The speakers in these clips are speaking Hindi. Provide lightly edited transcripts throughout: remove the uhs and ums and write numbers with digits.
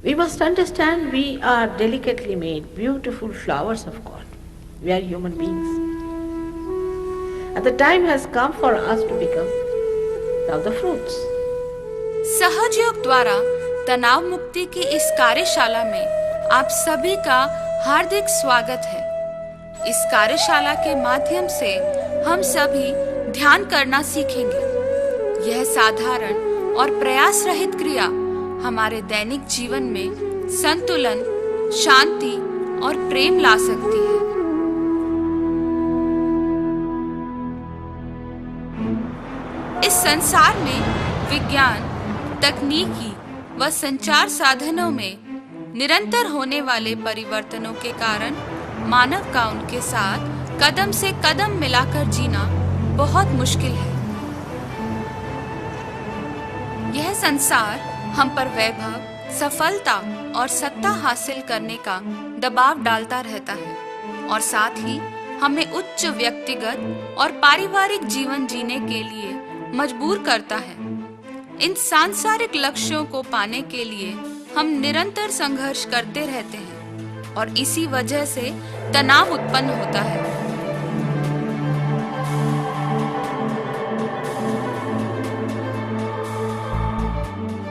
We must understand we are delicately made, beautiful flowers of God. We are human beings. And the time has come for us to become now the fruits. सहज योग द्वारा तनाव मुक्ति की इस कार्यशाला में आप सभी का हार्दिक स्वागत है। इस कार्यशाला के माध्यम से हम सभी ध्यान करना सीखेंगे। यह साधारण और प्रयास रहित क्रिया हमारे दैनिक जीवन में संतुलन, शांति और प्रेम ला सकती है। इस संसार में विज्ञान, तकनीकी व संचार साधनों में निरंतर होने वाले परिवर्तनों के कारण मानव का उनके साथ कदम से कदम मिलाकर जीना बहुत मुश्किल है। यह संसार हम पर वैभव, सफलता और सत्ता हासिल करने का दबाव डालता रहता है और साथ ही हमें उच्च व्यक्तिगत और पारिवारिक जीवन जीने के लिए मजबूर करता है। इन सांसारिक लक्ष्यों को पाने के लिए हम निरंतर संघर्ष करते रहते हैं और इसी वजह से तनाव उत्पन्न होता है।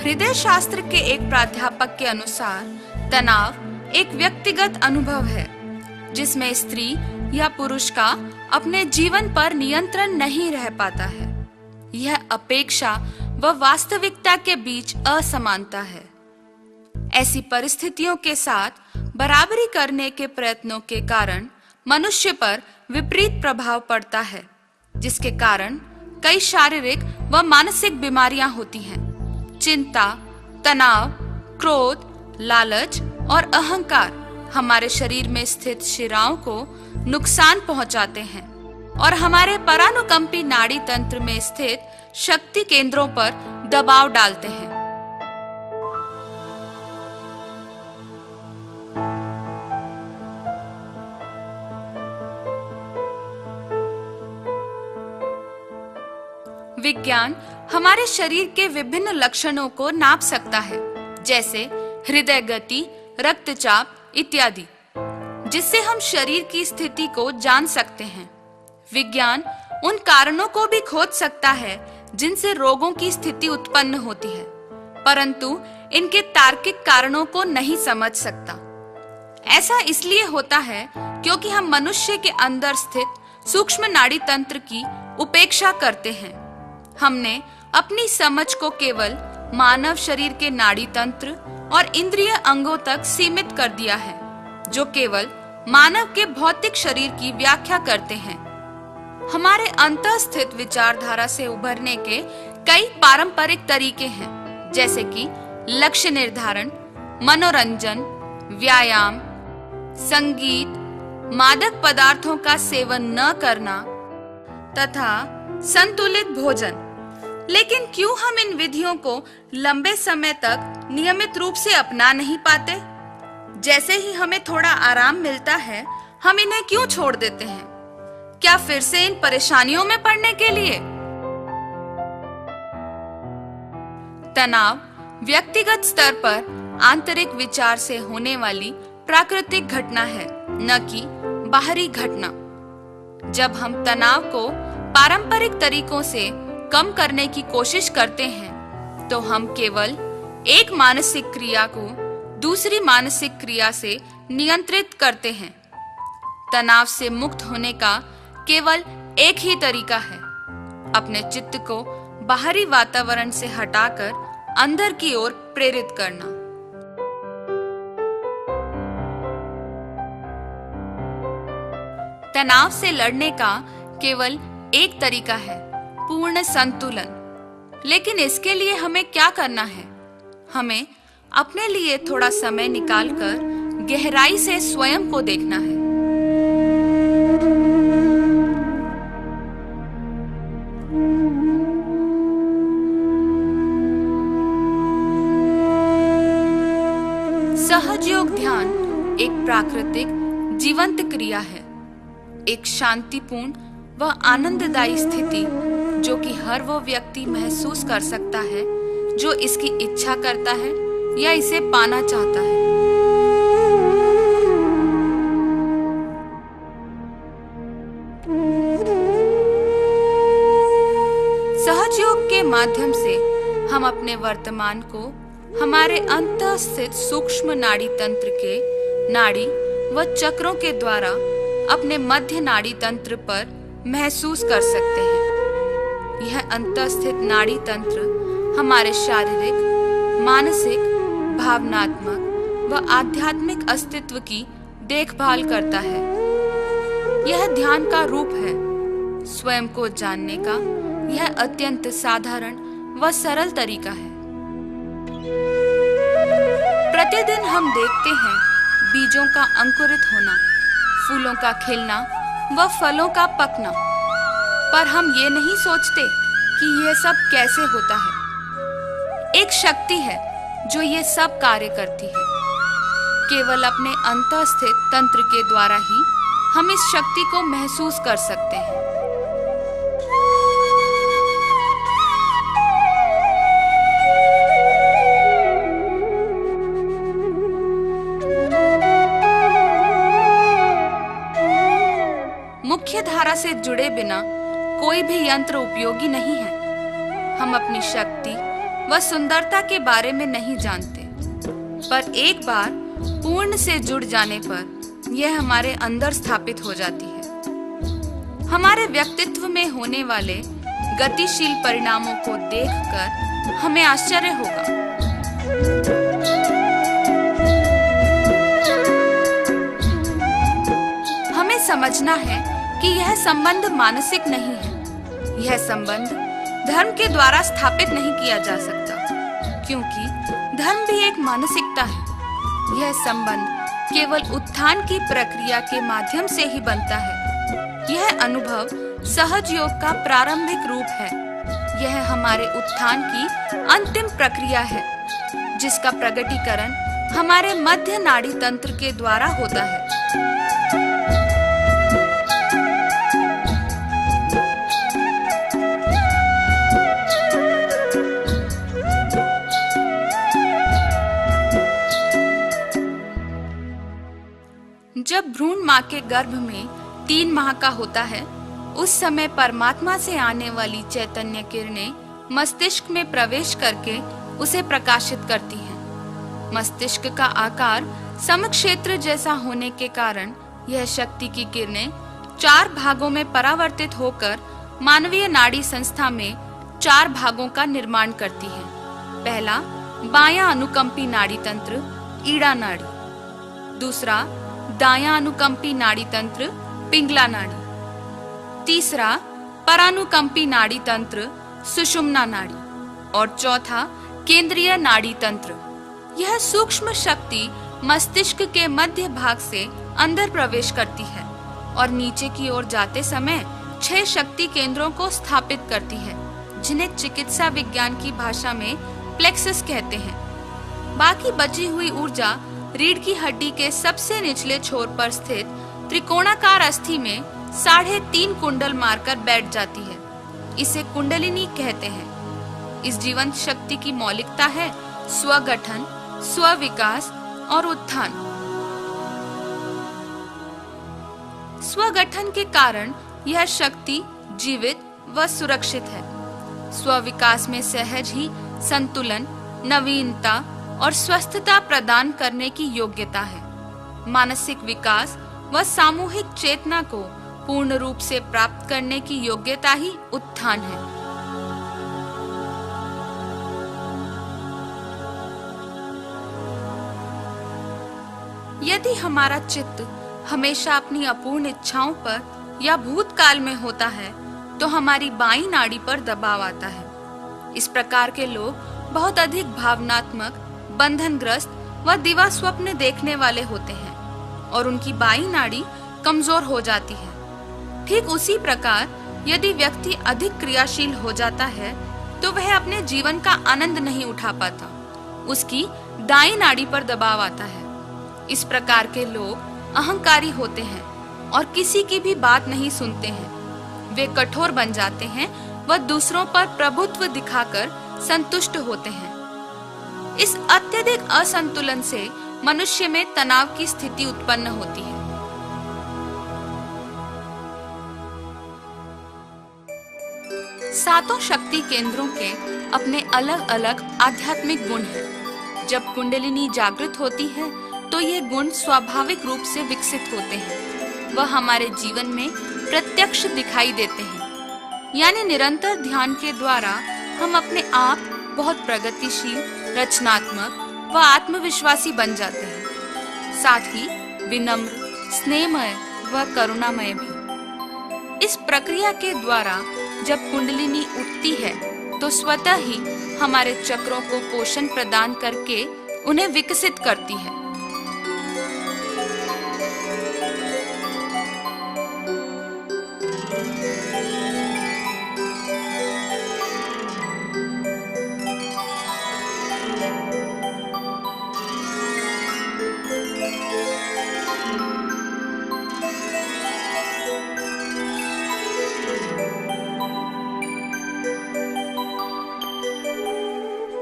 हृदय शास्त्र के एक प्राध्यापक के अनुसार तनाव एक व्यक्तिगत अनुभव है जिसमें स्त्री या पुरुष का अपने जीवन पर नियंत्रण नहीं रह पाता है। यह अपेक्षा व वास्तविकता के बीच असमानता है। ऐसी परिस्थितियों के साथ बराबरी करने के प्रयत्नों के कारण मनुष्य पर विपरीत प्रभाव पड़ता है, जिसके कारण कई शारीरिक व मानसिक बीमारियां होती हैं। चिंता, तनाव, क्रोध, लालच और अहंकार हमारे शरीर में स्थित शिराओं को नुकसान पहुंचाते हैं और हमारे परानुकंपी नाड़ी तंत्र में स्थित शक्ति केंद्रों पर दबाव डालते हैं। विज्ञान हमारे शरीर के विभिन्न लक्षणों को नाप सकता है, जैसे हृदय गति, रक्तचाप इत्यादि, जिससे हम शरीर की स्थिति को जान सकते हैं। विज्ञान उन कारणों को भी खोज सकता है जिनसे रोगों की स्थिति उत्पन्न होती है, परंतु इनके तार्किक कारणों को नहीं समझ सकता। ऐसा इसलिए होता है क्योंकि हम मनुष्य के अंदर स्थित सूक्ष्म नाड़ी तंत्र की उपेक्षा करते हैं। हमने अपनी समझ को केवल मानव शरीर के नाड़ी तंत्र और इंद्रिय अंगों तक सीमित कर दिया है, जो केवल मानव के भौतिक शरीर की व्याख्या करते हैं। हमारे अंतःस्थित विचारधारा से उभरने के कई पारंपरिक तरीके हैं, जैसे कि लक्ष्य निर्धारण, मनोरंजन, व्यायाम, संगीत, मादक पदार्थों का सेवन न करना तथा संतुलित भोजन। लेकिन क्यों हम इन विधियों को लंबे समय तक नियमित रूप से अपना नहीं पाते? जैसे ही हमें थोड़ा आराम मिलता है, हम इन्हें क्यों छोड़ देते हैं? क्या फिर से इन परेशानियों में पड़ने के लिए? तनाव व्यक्तिगत स्तर पर आंतरिक विचार से होने वाली प्राकृतिक घटना है, न कि बाहरी घटना। जब हम तनाव को पारंपरिक तरीकों से कम करने की कोशिश करते हैं, तो हम केवल एक मानसिक क्रिया को दूसरी मानसिक क्रिया से नियंत्रित करते हैं। तनाव से मुक्त होने का केवल एक ही तरीका है, अपने चित्त को बाहरी वातावरण से हटाकर अंदर की ओर प्रेरित करना। तनाव से लड़ने का केवल एक तरीका है, पूर्ण संतुलन। लेकिन इसके लिए हमें क्या करना है? हमें अपने लिए थोड़ा समय निकालकर गहराई से स्वयं को देखना है। सहज योग ध्यान एक प्राकृतिक जीवंत क्रिया है, एक शांतिपूर्ण व आनंददायी स्थिति जो कि हर वो व्यक्ति महसूस कर सकता है जो इसकी इच्छा करता है, या इसे पाना चाहता है। सहज योग के माध्यम से हम अपने वर्तमान को हमारे अंतः स्थित सूक्ष्म नाड़ी तंत्र के नाड़ी व चक्रों के द्वारा अपने मध्य नाड़ी तंत्र पर महसूस कर सकते हैं। यह अंतः स्थित नाड़ी तंत्र हमारे शारीरिक, मानसिक, भावनात्मक व आध्यात्मिक अस्तित्व की देखभाल करता है। यह ध्यान का रूप है। स्वयं को जानने का यह अत्यंत साधारण व सरल तरीका है। प्रतिदिन हम देखते हैं बीजों का अंकुरित होना, फूलों का खिलना व फलों का पकना, पर हम ये नहीं सोचते कि यह सब कैसे होता है। एक शक्ति है जो ये सब कार्य करती है। केवल अपने अंतःस्थित तंत्र के द्वारा ही हम इस शक्ति को महसूस कर सकते हैं। मुख्य धारा से जुड़े बिना कोई भी यंत्र उपयोगी नहीं है। हम अपनी शक्ति व सुंदरता के बारे में नहीं जानते, पर एक बार पूर्ण से जुड़ जाने पर यह हमारे अंदर स्थापित हो जाती है। हमारे व्यक्तित्व में होने वाले गतिशील परिणामों को देखकर हमें आश्चर्य होगा। हमें समझना है कि यह संबंध मानसिक नहीं है। यह संबंध धर्म के द्वारा स्थापित नहीं किया जा सकता, क्योंकि धर्म भी एक मानसिकता है। यह संबंध केवल उत्थान की प्रक्रिया के माध्यम से ही बनता है। यह अनुभव सहज योग का प्रारंभिक रूप है। यह हमारे उत्थान की अंतिम प्रक्रिया है, जिसका प्रकटीकरण हमारे मध्य नाड़ी तंत्र के द्वारा होता है। जब भ्रूण माँ के गर्भ में 3 माह का होता है, उस समय परमात्मा से आने वाली चैतन्य किरणें मस्तिष्क में प्रवेश करके उसे प्रकाशित करती हैं। मस्तिष्क का आकार समक्षेत्र जैसा होने के कारण यह शक्ति की किरणें 4 भागों में परावर्तित होकर मानवीय नाड़ी संस्था में 4 भागों का निर्माण करती है। पहला, बायां अनुकंपी नाड़ी तंत्र, ईड़ा नाड़ी। दूसरा, दायां अनुकंपी नाड़ी तंत्र, पिंगला नाड़ी। तीसरा, परानुकंपी नाड़ी तंत्र, सुषुम्ना नाड़ी। और चौथा, केंद्रीय नाड़ी तंत्र। यह सूक्ष्म शक्ति मस्तिष्क के मध्य भाग से अंदर प्रवेश करती है और नीचे की ओर जाते समय 6 शक्ति केंद्रों को स्थापित करती है, जिन्हें चिकित्सा विज्ञान की भाषा में प्लेक्सस कहते हैं। बाकी बची हुई ऊर्जा रीढ़ की हड्डी के सबसे निचले छोर पर स्थित त्रिकोणाकार अस्थि में 3.5 कुंडल मारकर बैठ जाती है। इसे कुंडलिनी कहते हैं। इस जीवंत शक्ति की मौलिकता है स्वगठन, स्वविकास और उत्थान। स्वगठन के कारण यह शक्ति जीवित व सुरक्षित है। स्वविकास में सहज ही संतुलन, नवीनता और स्वस्थता प्रदान करने की योग्यता है। मानसिक विकास व सामूहिक चेतना को पूर्ण रूप से प्राप्त करने की योग्यता ही उत्थान है। यदि हमारा चित्त हमेशा अपनी अपूर्ण इच्छाओं पर या भूतकाल में होता है, तो हमारी बाईं नाड़ी पर दबाव आता है। इस प्रकार के लोग बहुत अधिक भावनात्मक, बंधनग्रस्त व दिवा स्वप्न देखने वाले होते हैं और उनकी बाईं नाड़ी कमजोर हो जाती है। ठीक उसी प्रकार यदि व्यक्ति अधिक क्रियाशील हो जाता है, तो वह अपने जीवन का आनंद नहीं उठा पाता। उसकी दाईं नाड़ी पर दबाव आता है। इस प्रकार के लोग अहंकारी होते हैं और किसी की भी बात नहीं सुनते हैं। वे कठोर बन जाते हैं व दूसरों पर प्रभुत्व दिखाकर संतुष्ट होते हैं। इस अत्यधिक असंतुलन से मनुष्य में तनाव की स्थिति उत्पन्न होती है। सातों शक्ति केंद्रों के अपने अलग अलग आध्यात्मिक गुण हैं। जब कुंडलिनी जागृत होती है तो ये गुण स्वाभाविक रूप से विकसित होते हैं। वह हमारे जीवन में प्रत्यक्ष दिखाई देते हैं। यानी निरंतर ध्यान के द्वारा हम अपने आप बहुत प्रगतिशील, रचनात्मक व आत्मविश्वासी बन जाते हैं, साथ ही विनम्र, स्नेहमय व करुणामय भी। इस प्रक्रिया के द्वारा जब कुंडलिनी उठती है तो स्वतः ही हमारे चक्रों को पोषण प्रदान करके उन्हें विकसित करती है।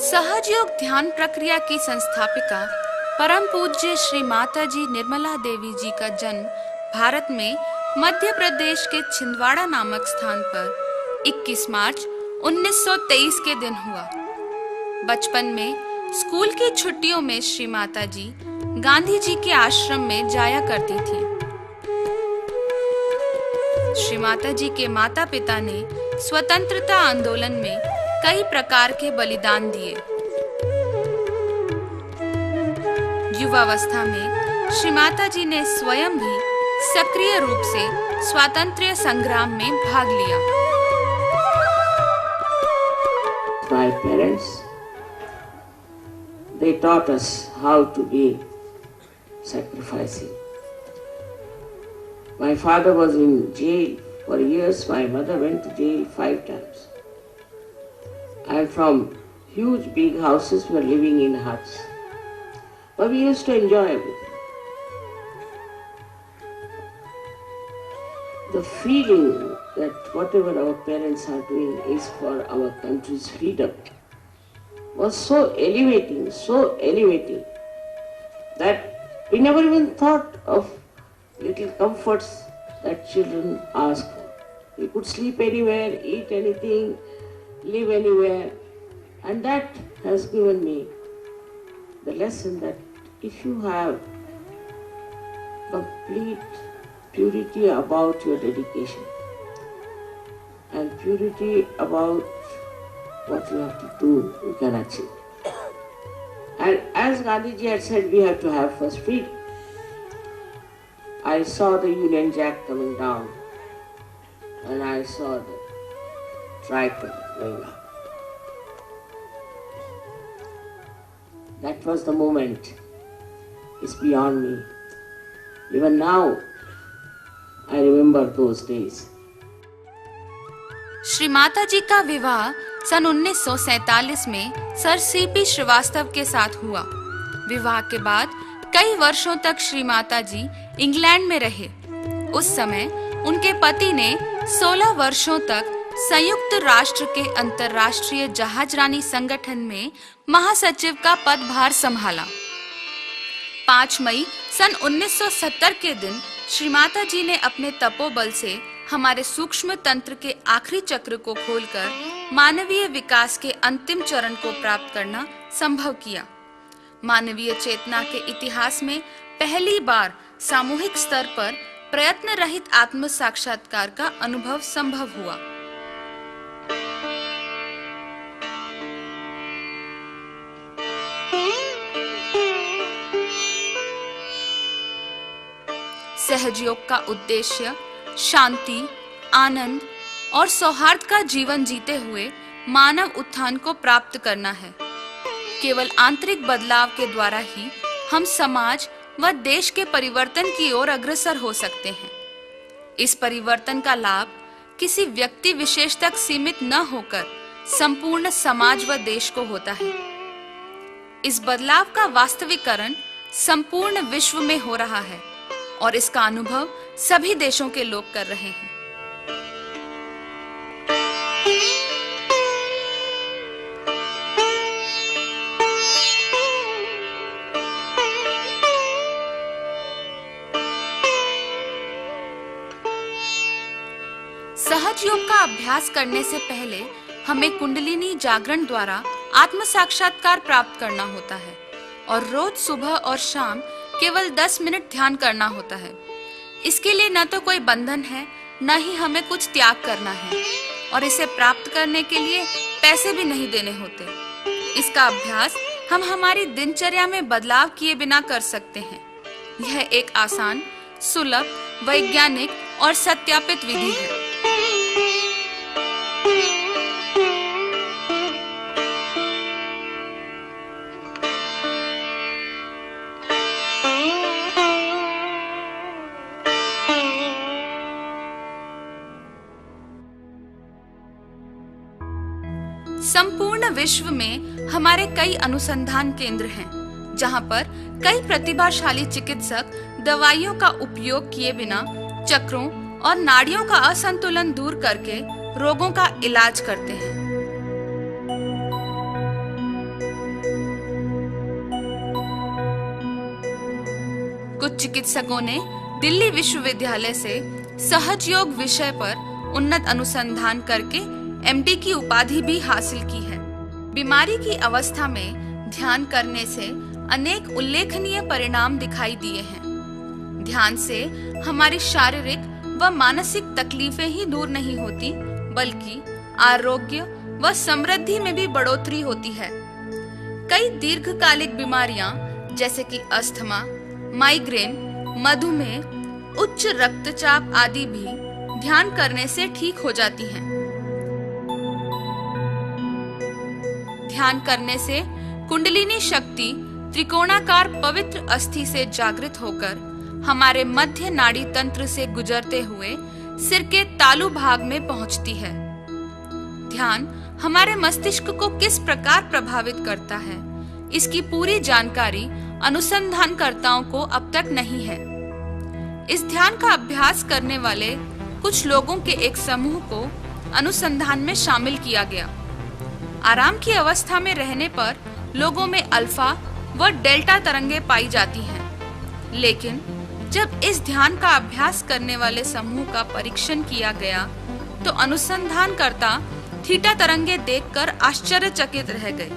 सहज योग ध्यान प्रक्रिया की संस्थापिका परम पूज्य श्री माता जी निर्मला देवी जी का जन्म भारत में मध्य प्रदेश के छिंदवाड़ा नामक स्थान पर 21 मार्च 1923 के दिन हुआ। बचपन में स्कूल की छुट्टियों में श्री माता जी गांधी जी के आश्रम में जाया करती थी। श्री माता जी के माता पिता ने स्वतंत्रता आंदोलन में कई प्रकार के बलिदान दिए। युवावस्था में श्री माता जी ने स्वयं भी सक्रिय रूप से स्वातंत्र्य संग्राम में भाग लिया। My parents, they taught us how to be sacrificing. My father was in jail for years. My mother went to jail 5 times. And from huge big houses we were living in huts. But we used to enjoy everything. The feeling that whatever our parents are doing is for our country's freedom was so elevating that we never even thought of little comforts that children ask for. We could sleep anywhere, eat anything, live anywhere, and that has given me the lesson that if you have complete purity about your dedication and purity about what you have to do, you can achieve. And as Gandhiji had said, we have to have first freedom. I saw the Union Jack coming down and I saw the tricolour going up. That was the moment. It's beyond me. Even now, I remember those days. Shri Mata जी का विवाह सन 1947 में सर सीपी श्रीवास्तव के साथ हुआ। विवाह के बाद कई वर्षों तक श्री माता जी इंग्लैंड में रहे। उस समय उनके पति ने 16 वर्षों तक संयुक्त राष्ट्र के अंतर्राष्ट्रीय जहाजरानी संगठन में महासचिव का पदभार संभाला। 5 मई सन 1970 के दिन श्री माता जी ने अपने तपोबल से हमारे सूक्ष्म तंत्र के आखिरी चक्र को खोलकर मानवीय विकास के अंतिम चरण को प्राप्त करना संभव किया। मानवीय चेतना के इतिहास में पहली बार सामूहिक स्तर पर प्रयत्न रहित आत्म साक्षात्कार का अनुभव संभव हुआ। सहजयोग का उद्देश्य शांति, आनंद और सौहार्द का जीवन जीते हुए मानव उत्थान को प्राप्त करना है। केवल आंतरिक बदलाव के द्वारा ही हम समाज व देश के परिवर्तन की ओर अग्रसर हो सकते हैं। इस परिवर्तन का लाभ किसी व्यक्ति विशेष तक सीमित न होकर संपूर्ण समाज व देश को होता है। इस बदलाव का वास्तविकरण संपूर्ण विश्व में हो रहा है और इसका अनुभव सभी देशों के लोग कर रहे हैं। सहज योग का अभ्यास करने से पहले हमें कुंडलिनी जागरण द्वारा आत्म साक्षात्कार प्राप्त करना होता है और रोज सुबह और शाम केवल 10 मिनट ध्यान करना होता है। इसके लिए न तो कोई बंधन है, न ही हमें कुछ त्याग करना है और इसे प्राप्त करने के लिए पैसे भी नहीं देने होते। इसका अभ्यास हम हमारी दिनचर्या में बदलाव किए बिना कर सकते हैं। यह एक आसान, सुलभ, वैज्ञानिक और सत्यापित विधि है। संपूर्ण विश्व में हमारे कई अनुसंधान केंद्र हैं, जहां पर कई प्रतिभाशाली चिकित्सक दवाइयों का उपयोग किए बिना चक्रों और नाड़ियों का असंतुलन दूर करके रोगों का इलाज करते हैं। कुछ चिकित्सकों ने दिल्ली विश्वविद्यालय से सहज योग विषय पर उन्नत अनुसंधान करके MD की उपाधि भी हासिल की है। बीमारी की अवस्था में ध्यान करने से अनेक उल्लेखनीय परिणाम दिखाई दिए हैं। ध्यान से हमारी शारीरिक व मानसिक तकलीफें ही दूर नहीं होती, बल्कि आरोग्य व समृद्धि में भी बढ़ोतरी होती है। कई दीर्घकालिक बीमारियां जैसे कि अस्थमा, माइग्रेन, मधुमेह, उच्च रक्तचाप आदि भी ध्यान करने से ठीक हो जाती हैं। ध्यान करने से कुंडलिनी शक्ति त्रिकोणाकार पवित्र अस्थि से जागृत होकर हमारे मध्य नाड़ी तंत्र से गुजरते हुए सिर के तालु भाग में पहुंचती है। ध्यान हमारे मस्तिष्क को किस प्रकार प्रभावित करता है, इसकी पूरी जानकारी अनुसंधानकर्ताओं को अब तक नहीं है। इस ध्यान का अभ्यास करने वाले कुछ लोगों के एक समूह को अनुसंधान में शामिल किया गया। आराम की अवस्था में रहने पर लोगों में अल्फा व डेल्टा तरंगे पाई जाती हैं। लेकिन जब इस ध्यान का अभ्यास करने वाले समूह का परीक्षण किया गया तो अनुसंधानकर्ता थीटा तरंगे देखकर आश्चर्यचकित रह गए,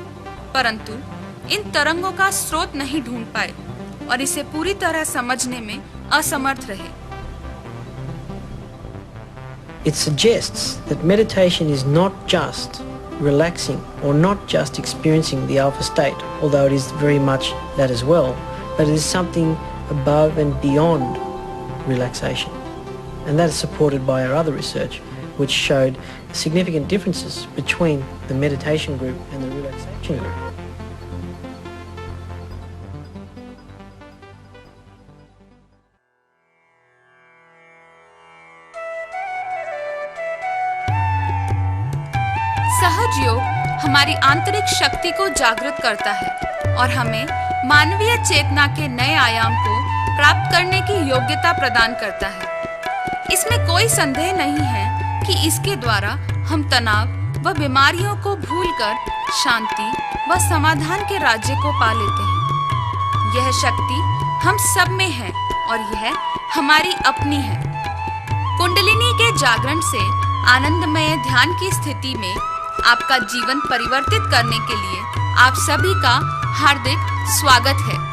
परंतु इन तरंगों का स्रोत नहीं ढूंढ पाए और इसे पूरी तरह समझने में असमर्थ रहे। It suggests that meditation is not just relaxing or not just experiencing the alpha state, although it is very much that as well, but it is something above and beyond relaxation. And that is supported by our other research, which showed significant differences between the meditation group and the relaxation group. सहज योग हमारी आंतरिक शक्ति को जागृत करता है और हमें मानवीय चेतना के नए आयाम को प्राप्त करने की योग्यता प्रदान करता है। इसमें कोई संदेह नहीं है कि इसके द्वारा हम तनाव व बीमारियों को भूलकर शांति व समाधान के राज्य को पा लेते हैं। यह शक्ति हम सब में है और यह हमारी अपनी है। कुंडलिनी के जागरण से आनंदमय ध्यान की स्थिति में आपका जीवन परिवर्तित करने के लिए आप सभी का हार्दिक स्वागत है।